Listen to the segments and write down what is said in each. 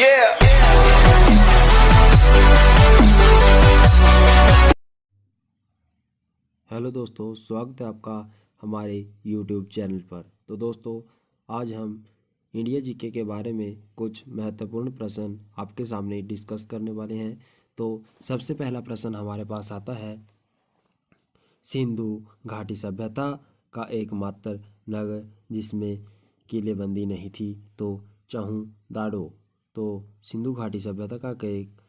Yeah. Hello दोस्तों, स्वागत है आपका हमारे YouTube चैनल पर। तो दोस्तों, आज हम इंडिया जीके के बारे में कुछ महत्वपूर्ण प्रश्न आपके सामने डिस्कस करने वाले हैं। तो सबसे पहला प्रश्न हमारे पास आता है, सिंधु घाटी सभ्यता का एकमात्र नगर जिसमें किलेबंदी नहीं थी तो चहु दाड़ो। तो सिंधु घाटी सभ्यता का एक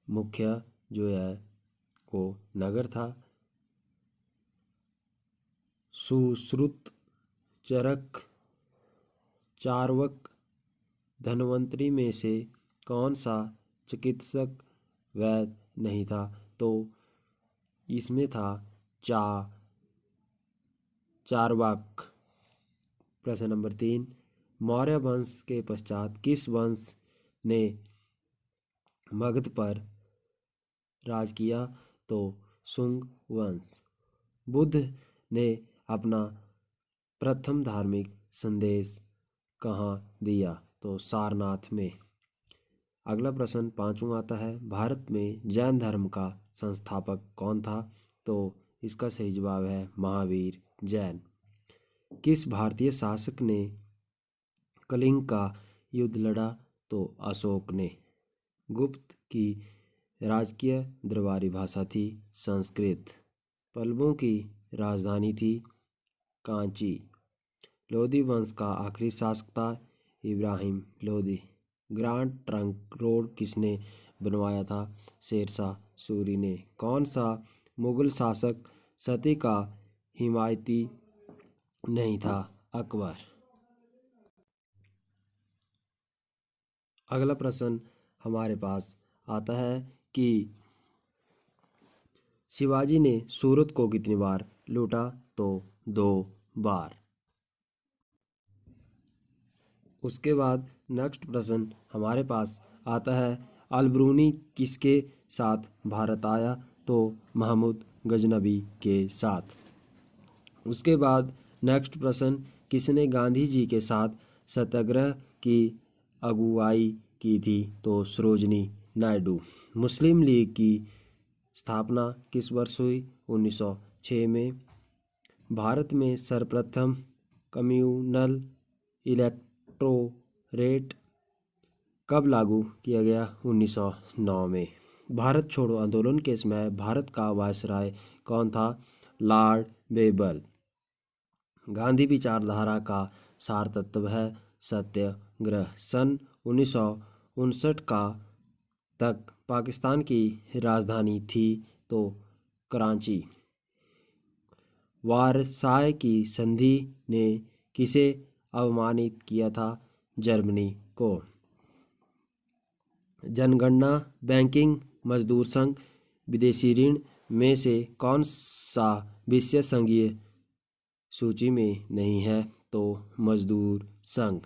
मुख्य जो है वो नगर था सुश्रुत, चरक, चार्वक। धन्वंतरी में से कौन सा चिकित्सक वैद्य नहीं था? तो इसमें था चार्वाक। प्रश्न नंबर 3, मौर्य वंश के पश्चात किस वंश ने मगध पर राज किया? तो शुंग वंश। बुद्ध ने अपना प्रथम धार्मिक संदेश कहाँ दिया? तो सारनाथ में। अगला प्रश्न 5वां आता है, भारत में जैन धर्म का संस्थापक कौन था? तो इसका सही जवाब है महावीर जैन। किस भारतीय शासक ने कलिंग का युद्ध लड़ा? तो अशोक ने। गुप्त की राजकीय दरबारी भाषा थी संस्कृत। पल्लवों की राजधानी थी कांची। लोधी वंश का आखिरी शासक था Ibrahim Lodhi. Grand trunk road किसने बनवाया था? शेरशाह सूरी ने। कौन सा मुगल शासक सती का हिमायती नहीं था? अकबर। अगला प्रश्न हमारे पास आता है कि शिवाजी ने सूरत को कितनी बार लूटा? तो 2 बार। उसके बाद नेक्स्ट प्रश्न हमारे पास आता है, अलबरूनी किसके साथ भारत आया? तो महमूद गजनबी के साथ। उसके बाद नेक्स्ट प्रश्न, किसने गांधी जी के साथ सत्याग्रह की अगुवाई की थी? तो सरोजनी नायडू। मुस्लिम लीग की स्थापना किस वर्ष हुई? 1906 में। भारत में सर्वप्रथम कम्युनल इलेक्टोरेट कब लागू किया गया? 1909 में। भारत छोड़ो आंदोलन के समय भारत का वायसराय कौन था? Lord label. गांधी विचारधारा का सार तत्व है सत्याग्रह। सन 1959 का तक पाकिस्तान की राजधानी थी तो कराची। वारसाय की संधि ने किसे अवमानित किया था? जर्मनी को। जनगणना, बैंकिंग, मजदूर संघ, विदेशी ऋण में से कौन सा विषय संघीय सूची में नहीं है? तो मजदूर संघ।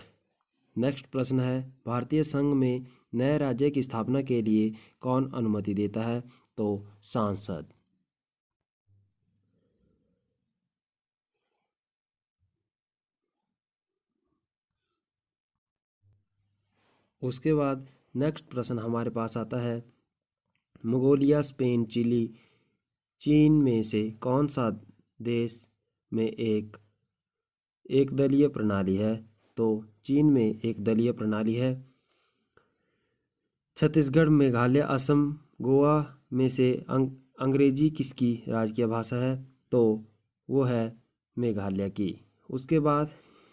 नेक्स्ट प्रश्न है, भारतीय संघ में नए राज्य की स्थापना के लिए कौन अनुमति देता है? तो सांसद। उसके बाद नेक्स्ट प्रश्न हमारे पास आता है, मंगोलिया, स्पेन, चिली, चीन में से कौन सा देश में एक दलीय प्रणाली है? तो चीन में एक दलीय प्रणाली है। छत्तीसगढ़, मेघालय, असम, गोवा में से अंग्रेजी किसकी राजकीय भाषा है? तो वो है मेघालय की। उसके बाद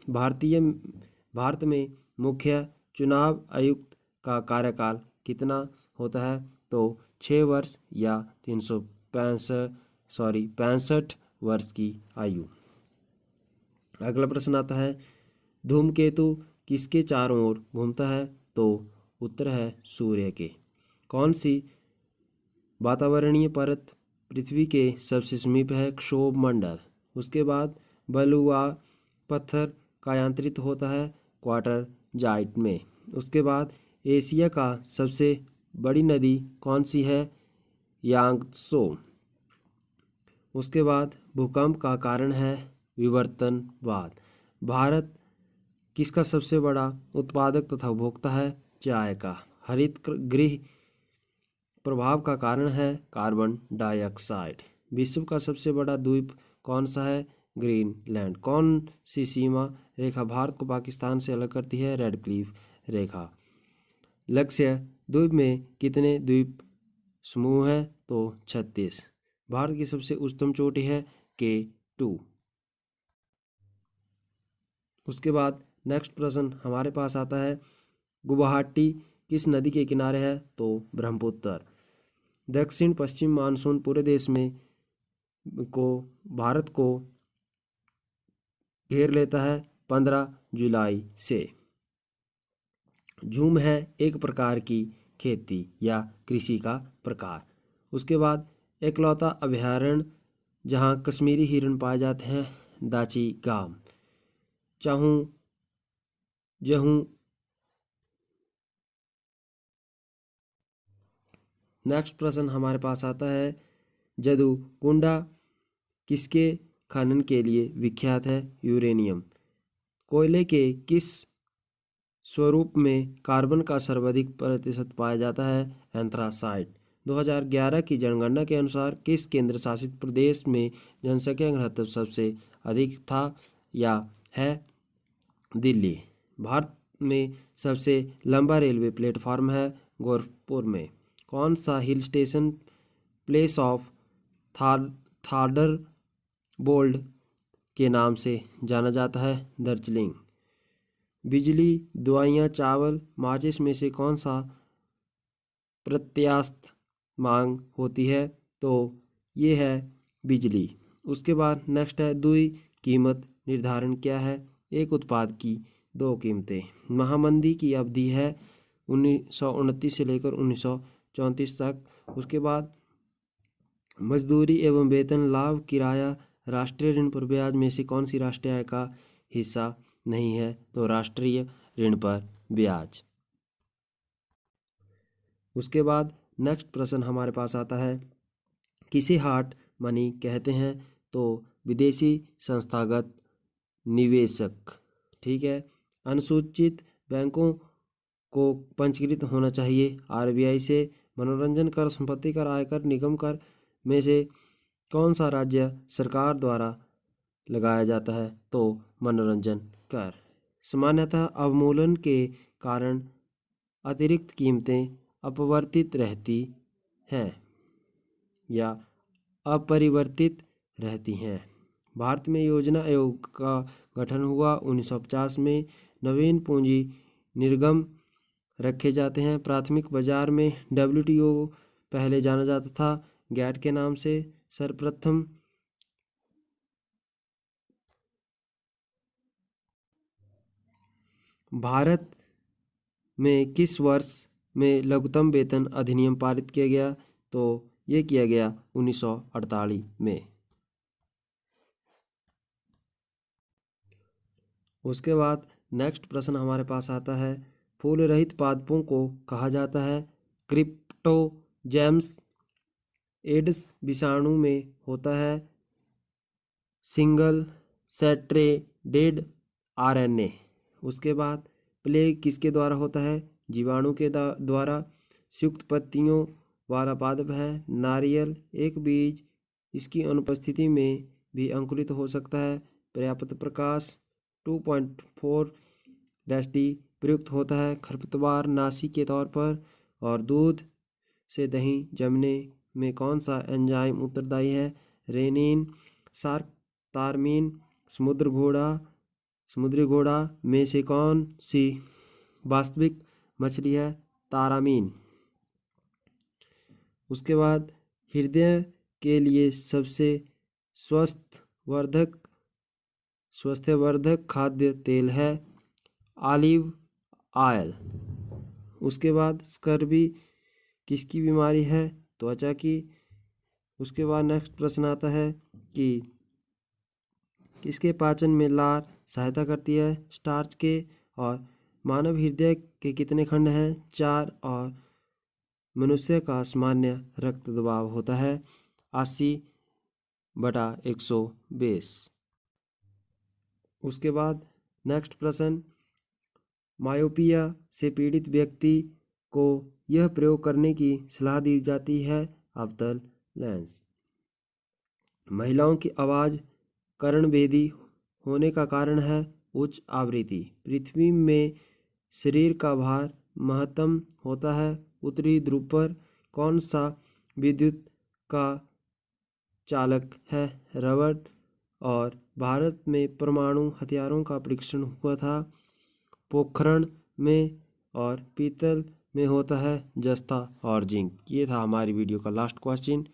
भारत में मुख्य चुनाव आयुक्त का कार्यकाल कितना होता है? तो 6 वर्ष या 65 वर्ष की आयु। अगला प्रश्न आता है, धूमकेतु किसके चारों ओर घूमता है? तो उत्तर है सूर्य के। कौन सी वातावरणीय परत पृथ्वी के सबसे समीप है? क्षोभ मंडल। उसके बाद बलुआ पत्थर का यांत्रित होता है क्वार्टर जाइट में। उसके बाद एशिया का सबसे बड़ी नदी कौन सी है? यांगत्सो। उसके बाद भूकंप का कारण है विवर्तनवाद। भारत किसका सबसे बड़ा उत्पादक तथा उपभोक्ता है? चाय का। हरित गृह प्रभाव का कारण है कार्बन डाइऑक्साइड। विश्व का सबसे बड़ा द्वीप कौन सा है? ग्रीनलैंड। कौन सी सीमा रेखा भारत को पाकिस्तान से अलग करती है? रेड क्लिफ रेखा। लक्ष्य द्वीप में कितने द्वीप समूह हैं? तो 36। भारत की सबसे उच्चतम चोटी है K2। उसके बाद नेक्स्ट प्रश्न हमारे पास आता है, गुवाहाटी किस नदी के किनारे है? तो ब्रह्मपुत्र। दक्षिण पश्चिम मानसून पूरे देश में भारत को घेर लेता है 15 जुलाई से। झूम है एक प्रकार की खेती या कृषि का प्रकार। उसके बाद एकलौता अभयारण्य जहाँ कश्मीरी हिरण पाए जाते हैं, दाची गांव। चाहूँ जहूँ। नेक्स्ट प्रश्न हमारे पास आता है, जदू कुंडा किसके खनन के लिए विख्यात है? यूरेनियम। कोयले के किस स्वरूप में कार्बन का सर्वाधिक प्रतिशत पाया जाता है? एंथ्रासाइट। 2011 की जनगणना के अनुसार किस केंद्र शासित प्रदेश में जनसंख्या घनत्व सबसे अधिक था या है? दिल्ली। भारत में सबसे लंबा रेलवे प्लेटफॉर्म है गोरखपुर में। कौन सा hill station place of thunderbolt के नाम से जाना जाता है? दार्जिलिंग। बिजली, दवाइयाँ, चावल, माचिस में से कौन सा प्रत्यास्थ मांग होती है? तो ये है बिजली। उसके बाद नेक्स्ट है, दुई कीमत निर्धारण क्या है? एक उत्पाद की दो कीमतें। महामंदी की अवधि है 1929 से लेकर 1934 तक। उसके बाद मजदूरी एवं वेतन लाभ, किराया, राष्ट्रीय ऋण पर ब्याज में से कौन सी राष्ट्रीय आय का हिस्सा नहीं है? तो राष्ट्रीय ऋण पर ब्याज। उसके बाद नेक्स्ट प्रश्न हमारे पास आता है, किसे हार्ड मनी कहते हैं? तो विदेशी संस्थागत निवेशक। ठीक है। अनुसूचित बैंकों को पंजीकृत होना चाहिए RBI से। मनोरंजन कर, संपत्ति कर, आयकर, निगम कर में से कौन सा राज्य सरकार द्वारा लगाया जाता है? तो मनोरंजन कर। सामान्यतः अवमूल्यन के कारण अतिरिक्त कीमतें अपरिवर्तित रहती हैं या अपरिवर्तित रहती हैं। भारत में योजना आयोग का गठन हुआ 1950 में। नवीन पूंजी निर्गम रखे जाते हैं प्राथमिक बाजार में। WTO पहले जाना जाता था गैट के नाम से। सर्वप्रथम भारत में किस वर्ष में लघुत्तम वेतन अधिनियम पारित किया गया? तो ये किया गया 1948 में। उसके बाद नेक्स्ट प्रश्न हमारे पास आता है, फूल रहित पादपों को कहा जाता है क्रिप्टोजेम्स। एड्स विषाणु में होता है सिंगल सेट्रेडेड RNA। उसके बाद प्लेग किसके द्वारा होता है? जीवाणु के द्वारा। संयुक्त पत्तियों वाला पादप है नारियल। एक बीज इसकी अनुपस्थिति में भी अंकुरित हो सकता है। पर्याप्त प्रकाश 2.4 प्रयुक्त होता है। खरपतवार नाशी के तौर पर। और दूध से दही जमने में कौन सा एंजाइम उत्तरदायी है? रेनिन। सार्क तारमीन। समुद्री घोड़ा में से कौन सी वास्तविक मछली है? तारामीन। उसके बाद हृदय के लिए सबसे स्वास्थ्यवर्धक खाद्य तेल है ऑलिव ऑयल। उसके बाद स्कर्वी किसकी बीमारी है? त्वचा की। उसके बाद नेक्स्ट प्रश्न आता है कि किसके पाचन में लार सहायता करती है? स्टार्च के। और मानव हृदय के कितने खंड हैं? 4। और मनुष्य का सामान्य रक्त दबाव होता है 80/120। उसके बाद नेक्स्ट प्रश्न, मायोपिया से पीड़ित व्यक्ति को यह प्रयोग करने की सलाह दी जाती है। अवतल लेंस। महिलाओं की आवाज़ कर्णभेदी होने का कारण है उच्च आवृत्ति। पृथ्वी में शरीर का भार महत्तम होता है। उत्तरी ध्रुव पर कौन सा विद्युत का चालक है? रबर। और भारत में परमाणु हथियारों का परीक्षण हुआ था पोखरण में। और पीतल में होता है जस्ता और जिंक। ये था हमारी वीडियो का लास्ट क्वेश्चन।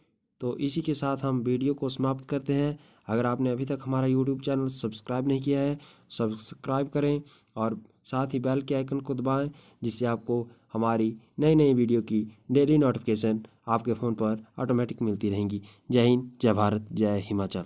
तो इसी के साथ हम वीडियो को समाप्त करते हैं। अगर आपने अभी तक हमारा यूट्यूब चैनल सब्सक्राइब नहीं किया है, सब्सक्राइब करें और साथ ही बेल के आइकन को दबाएं, जिससे आपको हमारी नई नई वीडियो की डेली नोटिफिकेशन आपके फ़ोन पर ऑटोमेटिक मिलती रहेंगी। जय हिंद, जय भारत, जय हिमाचल।